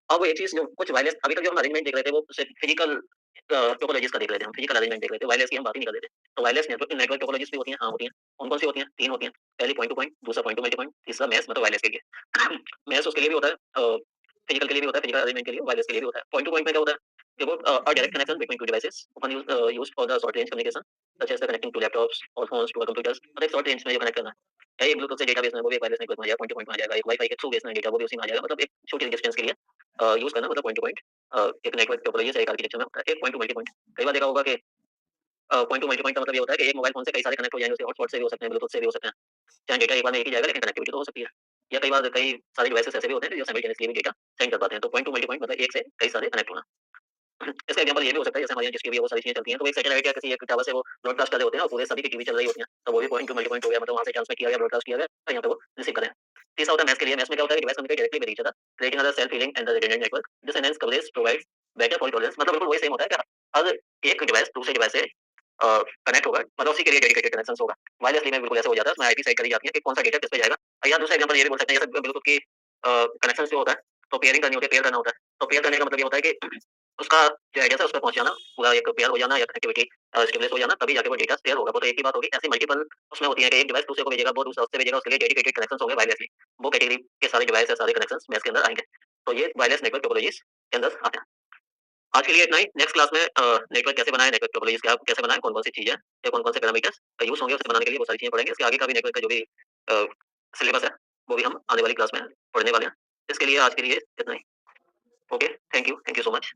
अब वो एक चीज़ जो कुछ वायरलेस अभी तक जो हम अरेंजमेंट देख रहे थे वो सिर्फ फिजिकल टोपोलॉजीज़ का देख रहे थे हम, फिजिकल अरेंजमेंट देख रहे थे, वायरलेस की हम बात ही नहीं कर रहे थे। तो वायरलेस नेटवर्क नेटवर्क टोपोलॉजीज़ भी होती हैं, हाँ होती हैं। कौन-कौन सी होती हैं? 3 होती हैं। पहली पॉइंट टू पॉइंट, दूसरा पॉइंट टू मल्टी पॉइंट, तीसरा मेश मतलब वायरलेस के लिए। मेश उसके लिए भी होता है फिजिकल के लिए भी होता है, फिजिकल अरेंजमेंट के लिए, वायरलेस के लिए भी होता है। पॉइंट टू पॉइंट में क्या होता है? कि वो a direct connection between two devices often used for the short range communication such as the connecting to laptops or phones to a computers मतलब एक शॉर्ट रेंज में जो कनेक्ट करना है एक ब्लूटूथ से डेटाबेस में वो भी एक वायरलेस नेटवर्क में आ जाएगा पॉइंट टू पॉइंट में आ जाएगा एक वाईफाई के थ्रू बेस में डेटा वो भी उसी में आ जाएगा मतलब एक छोटी डिस्टेंस के लिए यूज करना मतलब पॉइंट टू पॉइंट एक नेटवर्क टोपोलॉजी से एक आर्किटेक्चर में होता है एक पॉइंट टू मल्टी पॉइंट कई बार देखा होगा कि पॉइंट टू मल्टी पॉइंट का मतलब ये होता है कि एक मोबाइल फोन से कई सारे कनेक्ट हो जाएंगे उसे हॉटस्पॉट से भी हो सकते हैं ब्लूटूथ से भी हो सकते हैं चाहे डेटा एक बार में एक ही जाएगा लेकिन कनेक्टिविटी तो हो सकती है या कई बार कई सारे डिवाइसेस ऐसे भी होते हैं जो साइमल्टेनियसली भी डेटा सेंड कर पाते हैं तो पॉइंट टू मल्टी पॉइंट मतलब एक से कई सारे कनेक्ट होना इसका एग्जांपल ये भी हो सकता है जैसे हमारे यहाँ जिसकी भी वो सारी चीजें चलती हैं तो एक सैटेलाइट या किसी एक टावर से वो ब्रॉडकास्ट कर रहे होते हैं और पूरे सभी की टीवी चल रही होती है तो वो भी पॉइंट टू मल्टी पॉइंट हो गया मतलब वहां से ट्रांसमिट किया गया ब्रॉडकास्ट किया गया और यहाँ पे वो रिसीव कर रहे हैं तीसरा होता है मैच के लिए मैच में क्या होता है device communicate directly with each other creating other self healing and the redundant network this enhance coverage provides better fault tolerance मतलब बिल्कुल वही सेम होता है कि हर एक डिवाइस दूसरे डिवाइस से कनेक्ट होगा मतलब उसी के लिए डेडिकेटेड कनेक्शन होगा वायरलेसली में बिल्कुल ऐसा हो जाता है उसमें आईपी सेट करी जाती है कि कौन सा डेटा किस पे जाएगा या दूसरा एग्जांपल ये भी बोल सकते हैं जैसे ब्लूटूथ की कनेक्शन जो होता है तो पेयरिंग करनी होती है पेयर करना होता है तो पेयर करने का मतलब ये होता है कि उसका जो एड्रेस है उस पे पहुंच जाना पूरा एक पेयर हो जाना या कनेक्टिविटी स्टेबलिश हो जाना तभी जाके वो डेटा शेयर होगा वो तो एक ही बात होगी ऐसी मल्टीपल उसमें होती है कि एक डिवाइस दूसरे को भेजेगा वो दूसरा उससे भेजेगा उसके लिए डेडिकेटेड कनेक्शन होंगे वायरलेसली वो कैटेगरी के सारे डिवाइस या सारे कनेक्शन मैच के अंदर आएंगे तो ये वायरलेस नेटवर्क टोपोलॉजीज के अंदर आते हैं आज के लिए इतना ही नेक्स्ट क्लास में नेटवर्क कैसे बनाए नेटवर्क टोपोलॉजीज क्या कैसे बनाए कौन कौन सी चीजें या कौन कौन से पैरामीटर्स यूज होंगे उसे बनाने के लिए वो सारी चीजें पढ़ेंगे इसके आगे का भी नेटवर्क का जो भी सिलेबस है वो भी हम आने वाली क्लास में पढ़ने वाले हैं इसके लिए आज के लिए इतना ही okay thank you so much